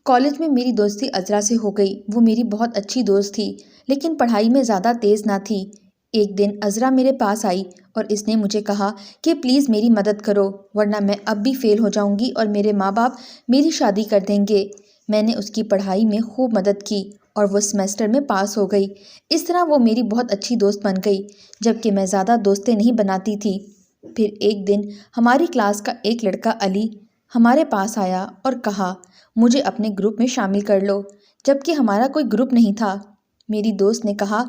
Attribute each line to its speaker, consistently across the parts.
Speaker 1: College میں میری دوستی عذرا سے ہو گئی۔ وہ میری بہت اچھی دوست تھی لیکن پڑھائی میں زیادہ تیز نہ تھی۔ ایک دن عذرا میرے پاس آئی اور اس نے مجھے کہا کہ پلیز میری مدد کرو ورنہ میں اب بھی فیل ہو جاؤں گی اور میرے ماں باپ میری شادی کر دیں گے۔ میں نے اس کی پڑھائی میں خوب مدد کی اور وہ سیمسٹر میں پاس ہو گئی۔ اس طرح وہ میری بہت اچھی دوست بن گئی جبکہ میں زیادہ دوستیں نہیں بناتی تھی۔ پھر ایک دن ہماری کلاس کا ایک لڑکا علی ہمارے پاس آیا اور کہا مجھے اپنے گروپ میں شامل کر لو، جبکہ ہمارا کوئی گروپ نہیں تھا۔ میری دوست نے کہا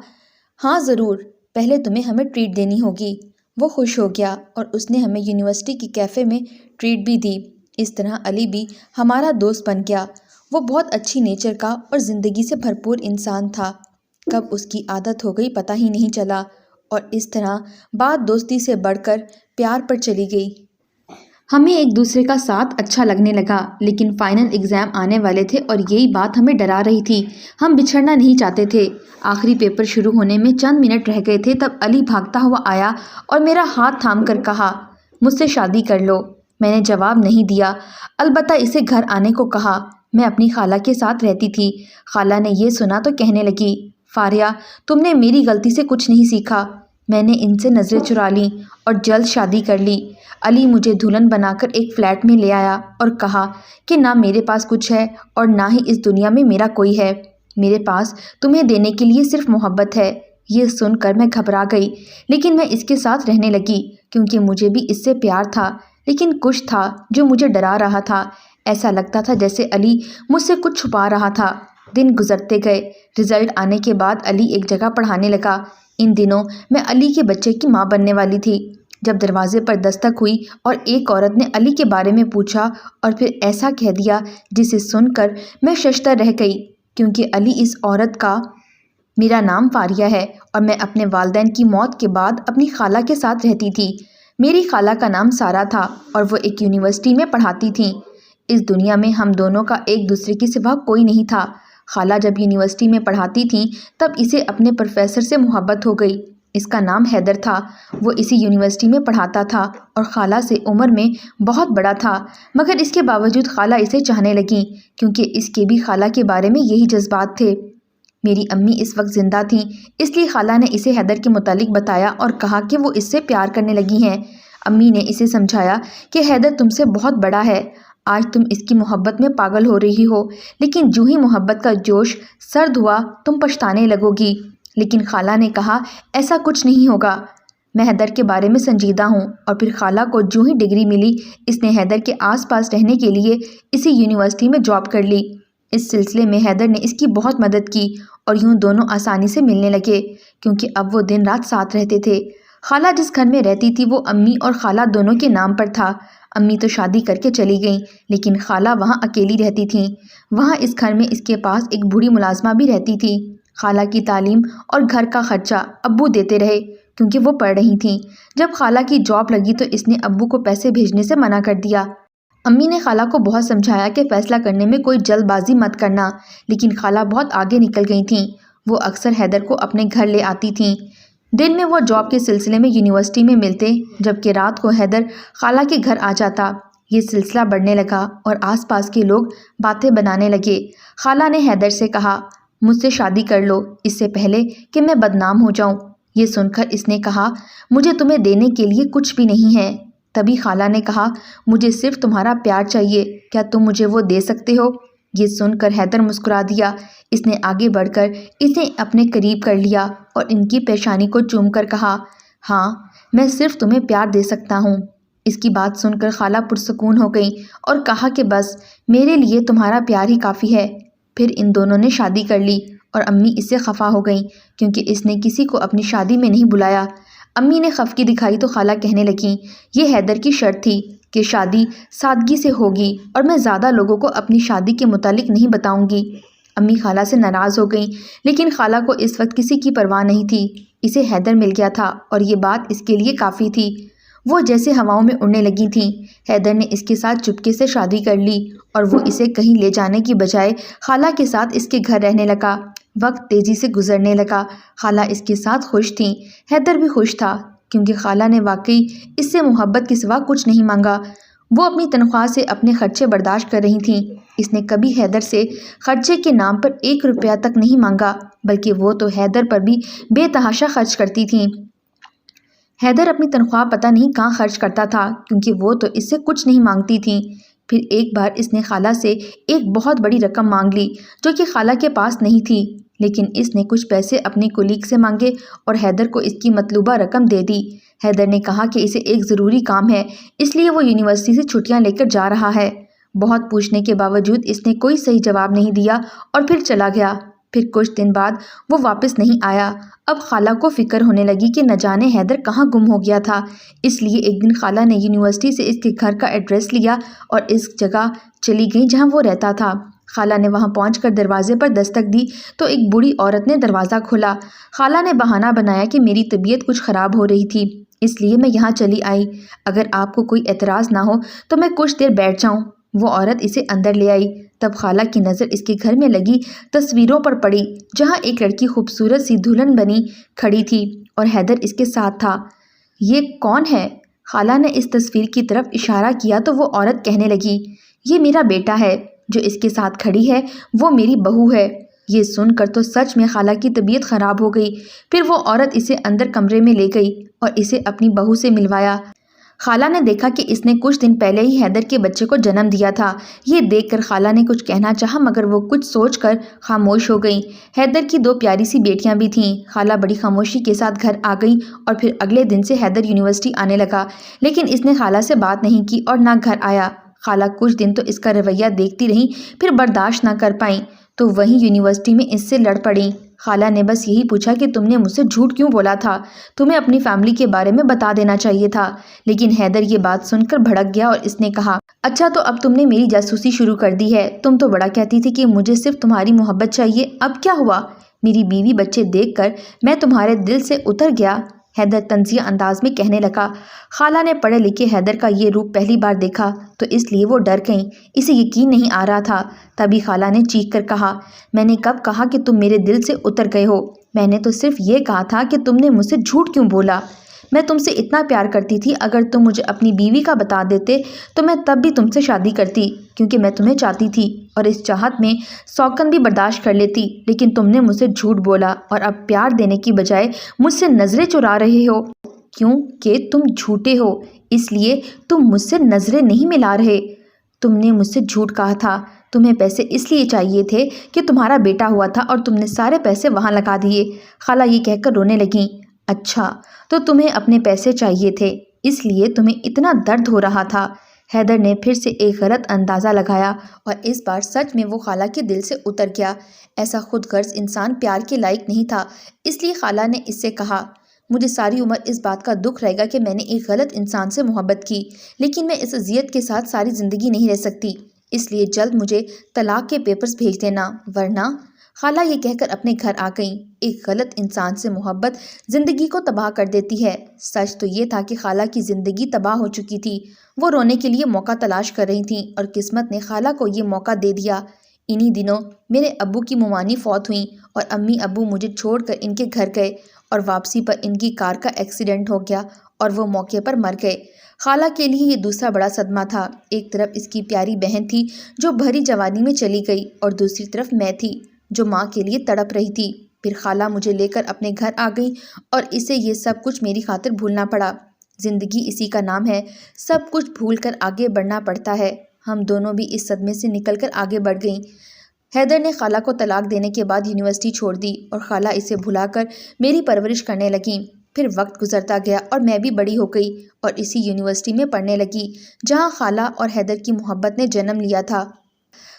Speaker 1: ہاں ضرور، پہلے تمہیں ہمیں ٹریٹ دینی ہوگی۔ وہ خوش ہو گیا اور اس نے ہمیں یونیورسٹی کی کیفے میں ٹریٹ بھی دی۔ اس طرح علی بھی ہمارا دوست بن گیا۔ وہ بہت اچھی نیچر کا اور زندگی سے بھرپور انسان تھا۔ کب اس کی عادت ہو گئی پتہ ہی نہیں چلا اور اس طرح بات دوستی سے بڑھ کر پیار پر چلی گئی۔ ہمیں ایک دوسرے کا ساتھ اچھا لگنے لگا لیکن فائنل ایگزام آنے والے تھے اور یہی بات ہمیں ڈرا رہی تھی۔ ہم بچھڑنا نہیں چاہتے تھے۔ آخری پیپر شروع ہونے میں چند منٹ رہ گئے تھے تب علی بھاگتا ہوا آیا اور میرا ہاتھ تھام کر کہا مجھ سے شادی کر لو۔ میں نے جواب نہیں دیا، البتہ اسے گھر آنے کو کہا۔ میں اپنی خالہ کے ساتھ رہتی تھی۔ خالہ نے یہ سنا تو کہنے لگی فاریہ تم نے میری غلطی سے کچھ نہیں سیکھا۔ میں نے ان سے نظریں چرا لیں اور جلد شادی کر لی۔ علی مجھے دلہن بنا کر ایک فلیٹ میں لے آیا اور کہا کہ نہ میرے پاس کچھ ہے اور نہ ہی اس دنیا میں میرا کوئی ہے۔ میرے پاس تمہیں دینے کے لیے صرف محبت ہے۔ یہ سن کر میں گھبرا گئی لیکن میں اس کے ساتھ رہنے لگی کیونکہ مجھے بھی اس سے پیار تھا، لیکن کچھ تھا جو مجھے ڈرا رہا تھا۔ ایسا لگتا تھا جیسے علی مجھ سے کچھ چھپا رہا تھا۔ دن گزرتے گئے۔ رزلٹ آنے کے بعد علی ایک جگہ پڑھانے لگا۔ ان دنوں میں علی کے بچے کی ماں بننے والی تھی جب دروازے پر دستک ہوئی اور ایک عورت نے علی کے بارے میں پوچھا اور پھر ایسا کہہ دیا جسے سن کر میں ششدر رہ گئی کیونکہ علی اس عورت کا میرا نام فاریہ ہے اور میں اپنے والدین کی موت کے بعد اپنی خالہ کے ساتھ رہتی تھی۔ میری خالہ کا نام سارا تھا اور وہ ایک یونیورسٹی میں پڑھاتی تھیں۔ اس دنیا میں ہم دونوں کا ایک دوسرے کے سوا کوئی نہیں تھا۔ خالہ جب یونیورسٹی میں پڑھاتی تھیں تب اسے اپنے پروفیسر سے محبت ہو گئی۔ اس کا نام حیدر تھا۔ وہ اسی یونیورسٹی میں پڑھاتا تھا اور خالہ سے عمر میں بہت بڑا تھا، مگر اس کے باوجود خالہ اسے چاہنے لگیں کیونکہ اس کے بھی خالہ کے بارے میں یہی جذبات تھے۔ میری امی اس وقت زندہ تھیں اس لیے خالہ نے اسے حیدر کے متعلق بتایا اور کہا کہ وہ اس سے پیار کرنے لگی ہیں۔ امی نے اسے سمجھایا کہ حیدر تم سے بہت بڑا ہے، آج تم اس کی محبت میں پاگل ہو رہی ہو لیکن جو ہی محبت کا جوش سرد ہوا تم پچھتانے لگو گی۔ لیکن خالہ نے کہا ایسا کچھ نہیں ہوگا، میں حیدر کے بارے میں سنجیدہ ہوں۔ اور پھر خالہ کو جو ہی ڈگری ملی اس نے حیدر کے آس پاس رہنے کے لیے اسی یونیورسٹی میں جاب کر لی۔ اس سلسلے میں حیدر نے اس کی بہت مدد کی اور یوں دونوں آسانی سے ملنے لگے کیونکہ اب وہ دن رات ساتھ رہتے تھے۔ خالہ جس گھر میں رہتی تھی وہ امی اور خالہ دونوں کے نام پر تھا۔ امی تو شادی کر کے چلی گئیں لیکن خالہ وہاں اکیلی رہتی تھیں۔ وہاں اس گھر میں اس کے پاس ایک بوڑھی ملازمہ بھی رہتی تھی۔ خالہ کی تعلیم اور گھر کا خرچہ ابو دیتے رہے کیونکہ وہ پڑھ رہی تھیں۔ جب خالہ کی جاب لگی تو اس نے ابو کو پیسے بھیجنے سے منع کر دیا۔ امی نے خالہ کو بہت سمجھایا کہ فیصلہ کرنے میں کوئی جلد بازی مت کرنا، لیکن خالہ بہت آگے نکل گئی تھیں۔ وہ اکثر حیدر کو اپنے گھر لے آتی تھیں۔ دن میں وہ جاب کے سلسلے میں یونیورسٹی میں ملتے جبکہ رات کو حیدر خالہ کے گھر آ جاتا۔ یہ سلسلہ بڑھنے لگا اور آس پاس کے لوگ باتیں بنانے لگے۔ خالہ نے حیدر سے کہا مجھ سے شادی کر لو اس سے پہلے کہ میں بدنام ہو جاؤں۔ یہ سن کر اس نے کہا مجھے تمہیں دینے کے لیے کچھ بھی نہیں ہے۔ تبھی خالہ نے کہا مجھے صرف تمہارا پیار چاہیے، کیا تم مجھے وہ دے سکتے ہو؟ یہ سن کر حیدر مسکرا دیا۔ اس نے آگے بڑھ کر اسے اپنے قریب کر لیا اور ان کی پیشانی کو چوم کر کہا ہاں میں صرف تمہیں پیار دے سکتا ہوں۔ اس کی بات سن کر خالہ پرسکون ہو گئیں اور کہا کہ بس میرے لیے تمہارا پیار ہی کافی ہے۔ پھر ان دونوں نے شادی کر لی اور امی اس سے خفا ہو گئیں کیونکہ اس نے کسی کو اپنی شادی میں نہیں بلایا۔ امی نے خفگی دکھائی تو خالہ کہنے لگیں یہ حیدر کی شرط تھی کہ شادی سادگی سے ہوگی اور میں زیادہ لوگوں کو اپنی شادی کے متعلق نہیں بتاؤں گی۔ امی خالہ سے ناراض ہو گئیں لیکن خالہ کو اس وقت کسی کی پرواہ نہیں تھی۔ اسے حیدر مل گیا تھا اور یہ بات اس کے لیے کافی تھی۔ وہ جیسے ہواؤں میں اڑنے لگی تھیں۔ حیدر نے اس کے ساتھ چپکے سے شادی کر لی اور وہ اسے کہیں لے جانے کی بجائے خالہ کے ساتھ اس کے گھر رہنے لگا۔ وقت تیزی سے گزرنے لگا۔ خالہ اس کے ساتھ خوش تھیں۔ حیدر بھی خوش تھا کیونکہ خالہ نے واقعی اس سے محبت کے سوا کچھ نہیں مانگا۔ وہ اپنی تنخواہ سے اپنے خرچے برداشت کر رہی تھیں۔ اس نے کبھی حیدر سے خرچے کے نام پر 1 روپیہ تک نہیں مانگا، بلکہ وہ تو حیدر پر بھی بے تحاشا خرچ کرتی تھیں۔ حیدر اپنی تنخواہ پتہ نہیں کہاں خرچ کرتا تھا، کیونکہ وہ تو اس سے کچھ نہیں مانگتی تھیں۔ پھر ایک بار اس نے خالہ سے ایک بہت بڑی رقم مانگ لی، جو کہ خالہ کے پاس نہیں تھی، لیکن اس نے کچھ پیسے اپنے کولیگ سے مانگے اور حیدر کو اس کی مطلوبہ رقم دے دی۔ حیدر نے کہا کہ اسے ایک ضروری کام ہے، اس لیے وہ یونیورسٹی سے چھٹیاں لے کر جا رہا ہے۔ بہت پوچھنے کے باوجود اس نے کوئی صحیح جواب نہیں دیا اور پھر چلا گیا۔ پھر کچھ دن بعد وہ واپس نہیں آیا۔ اب خالہ کو فکر ہونے لگی کہ نہ جانے حیدر کہاں گم ہو گیا تھا، اس لیے ایک دن خالہ نے یونیورسٹی سے اس کے گھر کا ایڈریس لیا اور اس جگہ چلی گئی جہاں وہ رہتا تھا۔ خالہ نے وہاں پہنچ کر دروازے پر دستک دی تو ایک بوڑھی عورت نے دروازہ کھولا۔ خالہ نے بہانہ بنایا کہ میری طبیعت کچھ خراب ہو رہی تھی، اس لیے میں یہاں چلی آئی، اگر آپ کو کوئی اعتراض نہ ہو تو میں کچھ دیر بیٹھ جاؤں۔ وہ عورت اسے اندر لے آئی۔ تب خالہ کی نظر اس کے گھر میں لگی تصویروں پر پڑی، جہاں ایک لڑکی خوبصورت سی دلہن بنی کھڑی تھی اور حیدر اس کے ساتھ تھا۔ یہ کون ہے؟ خالہ نے اس تصویر کی طرف اشارہ کیا تو وہ عورت کہنے لگی، یہ میرا بیٹا ہے، جو اس کے ساتھ کھڑی ہے وہ میری بہو ہے۔ یہ سن کر تو سچ میں خالہ کی طبیعت خراب ہو گئی۔ پھر وہ عورت اسے اندر کمرے میں لے گئی اور اسے اپنی بہو سے ملوایا۔ خالہ نے دیکھا کہ اس نے کچھ دن پہلے ہی حیدر کے بچے کو جنم دیا تھا۔ یہ دیکھ کر خالہ نے کچھ کہنا چاہا، مگر وہ کچھ سوچ کر خاموش ہو گئیں۔ حیدر کی 2 پیاری سی بیٹیاں بھی تھیں۔ خالہ بڑی خاموشی کے ساتھ گھر آ گئی اور پھر اگلے دن سے حیدر یونیورسٹی آنے لگا، لیکن اس نے خالہ سے بات نہیں کی اور نہ گھر آیا۔ خالہ کچھ دن تو اس کا رویہ دیکھتی رہیں، پھر برداشت نہ کر پائیں تو وہیں یونیورسٹی میں اس سے لڑ پڑیں۔ خالہ نے بس یہی پوچھا کہ تم نے مجھ سے جھوٹ کیوں بولا تھا؟ تمہیں اپنی فیملی کے بارے میں بتا دینا چاہیے تھا۔ لیکن حیدر یہ بات سن کر بھڑک گیا اور اس نے کہا، اچھا تو اب تم نے میری جاسوسی شروع کر دی ہے۔ تم تو بڑا کہتی تھی کہ مجھے صرف تمہاری محبت چاہیے، اب کیا ہوا؟ میری بیوی بچے دیکھ کر میں تمہارے دل سے اتر گیا، حیدر طنزیہ انداز میں کہنے لگا۔ خالہ نے پڑھے لکھے حیدر کا یہ روپ پہلی بار دیکھا تو اس لیے وہ ڈر گئیں، اسے یقین نہیں آ رہا تھا۔ تبھی خالہ نے چیخ کر کہا، میں نے کب کہا کہ تم میرے دل سے اتر گئے ہو؟ میں نے تو صرف یہ کہا تھا کہ تم نے مجھ سے جھوٹ کیوں بولا؟ میں تم سے اتنا پیار کرتی تھی، اگر تم مجھے اپنی بیوی کا بتا دیتے تو میں تب بھی تم سے شادی کرتی، کیونکہ میں تمہیں چاہتی تھی اور اس چاہت میں سوگند بھی برداشت کر لیتی، لیکن تم نے مجھ سے جھوٹ بولا اور اب پیار دینے کی بجائے مجھ سے نظریں چرا رہے ہو، کیونکہ تم جھوٹے ہو، اس لیے تم مجھ سے نظریں نہیں ملا رہے۔ تم نے مجھ سے جھوٹ کہا تھا، تمہیں پیسے اس لیے چاہیے تھے کہ تمہارا بیٹا ہوا تھا اور تم نے سارے پیسے وہاں لگا دیے۔ خالہ یہ کہہ کر رونے لگیں۔ اچھا تو تمہیں اپنے پیسے چاہیے تھے، اس لیے تمہیں اتنا درد ہو رہا تھا۔ حیدر نے پھر سے ایک غلط اندازہ لگایا اور اس بار سچ میں وہ خالہ کے دل سے اتر گیا۔ ایسا خود غرض انسان پیار کے لائق نہیں تھا، اس لیے خالہ نے اس سے کہا، مجھے ساری عمر اس بات کا دکھ رہے گا کہ میں نے ایک غلط انسان سے محبت کی، لیکن میں اس اذیت کے ساتھ ساری زندگی نہیں رہ سکتی، اس لیے جلد مجھے طلاق کے پیپرز بھیج دینا، ورنہ۔ خالہ یہ کہہ کر اپنے گھر آ گئیں۔ ایک غلط انسان سے محبت زندگی کو تباہ کر دیتی ہے۔ سچ تو یہ تھا کہ خالہ کی زندگی تباہ ہو چکی تھی، وہ رونے کے لیے موقع تلاش کر رہی تھیں اور قسمت نے خالہ کو یہ موقع دے دیا۔ انہی دنوں میرے ابو کی ممانی فوت ہوئیں اور امی ابو مجھے چھوڑ کر ان کے گھر گئے اور واپسی پر ان کی کار کا ایکسیڈنٹ ہو گیا اور وہ موقع پر مر گئے۔ خالہ کے لیے یہ دوسرا بڑا صدمہ تھا۔ ایک طرف اس کی پیاری بہن تھی جو بھری جوانی میں چلی گئی اور دوسری طرف میں تھی جو ماں کے لیے تڑپ رہی تھی۔ پھر خالہ مجھے لے کر اپنے گھر آ گئی اور اسے یہ سب کچھ میری خاطر بھولنا پڑا۔ زندگی اسی کا نام ہے، سب کچھ بھول کر آگے بڑھنا پڑتا ہے۔ ہم دونوں بھی اس صدمے سے نکل کر آگے بڑھ گئیں۔ حیدر نے خالہ کو طلاق دینے کے بعد یونیورسٹی چھوڑ دی اور خالہ اسے بھلا کر میری پرورش کرنے لگیں۔ پھر وقت گزرتا گیا اور میں بھی بڑی ہو گئی اور اسی یونیورسٹی میں پڑھنے لگی جہاں خالہ اور حیدر کی محبت نے جنم لیا تھا۔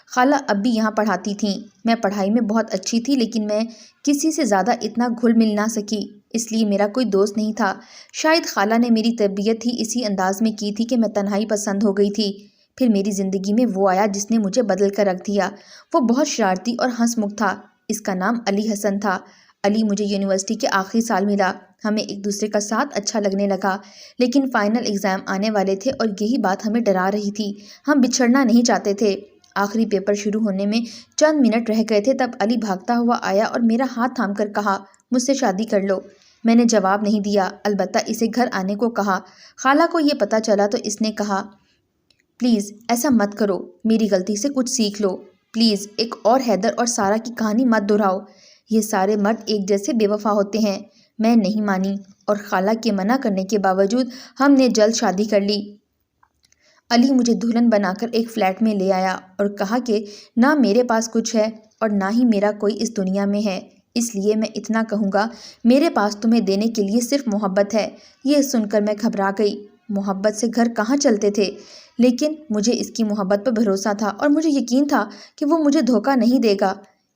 Speaker 1: خالہ اب بھی یہاں پڑھاتی تھیں۔ میں پڑھائی میں بہت اچھی تھی، لیکن میں کسی سے زیادہ اتنا گھل مل نہ سکی، اس لیے میرا کوئی دوست نہیں تھا۔ شاید خالہ نے میری تربیت ہی اسی انداز میں کی تھی کہ میں تنہائی پسند ہو گئی تھی۔ پھر میری زندگی میں وہ آیا جس نے مجھے بدل کر رکھ دیا۔ وہ بہت شرارتی اور ہنس مکھ تھا۔ اس کا نام علی حسن تھا۔ علی مجھے یونیورسٹی کے آخری سال ملا۔ ہمیں ایک دوسرے کا ساتھ اچھا لگنے لگا، لیکن فائنل ایگزام آنے والے تھے اور یہی بات ہمیں ڈرا رہی تھی۔ ہم بچھڑنا نہیں چاہتے تھے۔ آخری پیپر شروع ہونے میں چند منٹ رہ گئے تھے، تب علی بھاگتا ہوا آیا اور میرا ہاتھ تھام کر کہا، مجھ سے شادی کر لو۔ میں نے جواب نہیں دیا، البتہ اسے گھر آنے کو کہا۔ خالہ کو یہ پتہ چلا تو اس نے کہا، پلیز ایسا مت کرو، میری غلطی سے کچھ سیکھ لو، پلیز ایک اور حیدر اور سارہ کی کہانی مت دہراؤ، یہ سارے مرد ایک جیسے بے وفا ہوتے ہیں۔ میں نہیں مانی اور خالہ کے منع کرنے کے باوجود ہم نے جلد شادی کر لی۔ علی مجھے دلہن بنا کر ایک فلیٹ میں لے آیا اور کہا کہ نہ میرے پاس کچھ ہے اور نہ ہی میرا کوئی اس دنیا میں ہے، اس لیے میں اتنا کہوں گا، میرے پاس تمہیں دینے کے لیے صرف محبت ہے۔ یہ سن کر میں گھبرا گئی۔ محبت سے گھر کہاں چلتے تھے؟ لیکن مجھے اس کی محبت پر بھروسہ تھا اور مجھے یقین تھا کہ وہ مجھے دھوکہ نہیں دے گا،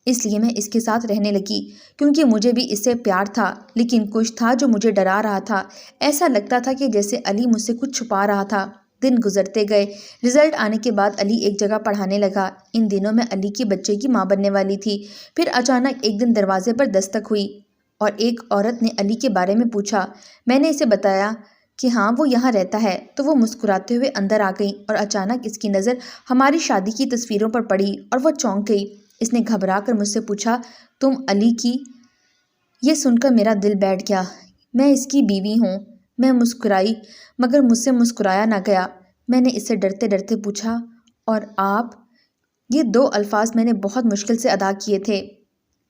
Speaker 1: اس لیے میں اس کے ساتھ رہنے لگی، کیونکہ مجھے بھی اس سے پیار تھا، لیکن کچھ تھا جو مجھے ڈرا رہا تھا۔ ایسا لگتا تھا کہ جیسے علی مجھ سے کچھ چھپا رہا تھا۔ دن گزرتے گئے، رزلٹ آنے کے بعد علی ایک جگہ پڑھانے لگا۔ ان دنوں میں علی کے بچے کی ماں بننے والی تھی۔ پھر اچانک ایک دن دروازے پر دستک ہوئی اور ایک عورت نے علی کے بارے میں پوچھا۔ میں نے اسے بتایا کہ ہاں وہ یہاں رہتا ہے تو وہ مسکراتے ہوئے اندر آ گئی اور اچانک اس کی نظر ہماری شادی کی تصویروں پر پڑی اور وہ چونک گئی۔ اس نے گھبرا کر مجھ سے پوچھا، تم علی کی؟ یہ سن کر میرا دل بیٹھ گیا۔ میں اس کی بیوی ہوں۔ میں مسکرائی مگر مجھ سے مسکرایا نہ گیا۔ میں نے اس سے ڈرتے ڈرتے پوچھا، اور آپ؟ یہ دو الفاظ میں نے بہت مشکل سے ادا کیے تھے۔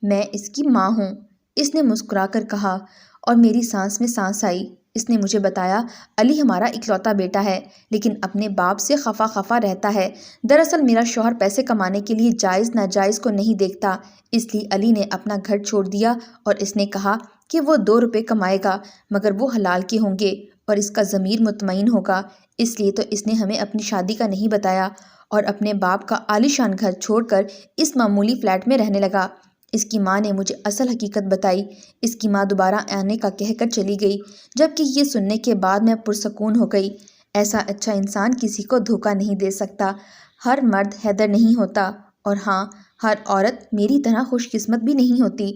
Speaker 1: میں اس کی ماں ہوں، اس نے مسکرا کر کہا اور میری سانس میں سانس آئی۔ اس نے مجھے بتایا، علی ہمارا اکلوتا بیٹا ہے لیکن اپنے باپ سے خفا خفا رہتا ہے۔ دراصل میرا شوہر پیسے کمانے کے لیے جائز ناجائز کو نہیں دیکھتا، اس لیے علی نے اپنا گھر چھوڑ دیا اور اس نے کہا کہ وہ 2 روپے کمائے گا مگر وہ حلال کے ہوں گے اور اس کا ضمیر مطمئن ہوگا، اس لیے تو اس نے ہمیں اپنی شادی کا نہیں بتایا اور اپنے باپ کا عالیشان گھر چھوڑ کر اس معمولی فلیٹ میں رہنے لگا۔ اس کی ماں نے مجھے اصل حقیقت بتائی۔ اس کی ماں دوبارہ آنے کا کہہ کر چلی گئی، جبکہ یہ سننے کے بعد میں پرسکون ہو گئی۔ ایسا اچھا انسان کسی کو دھوکہ نہیں دے سکتا۔ ہر مرد حیدر نہیں ہوتا اور ہاں، ہر عورت میری طرح خوش قسمت بھی نہیں ہوتی۔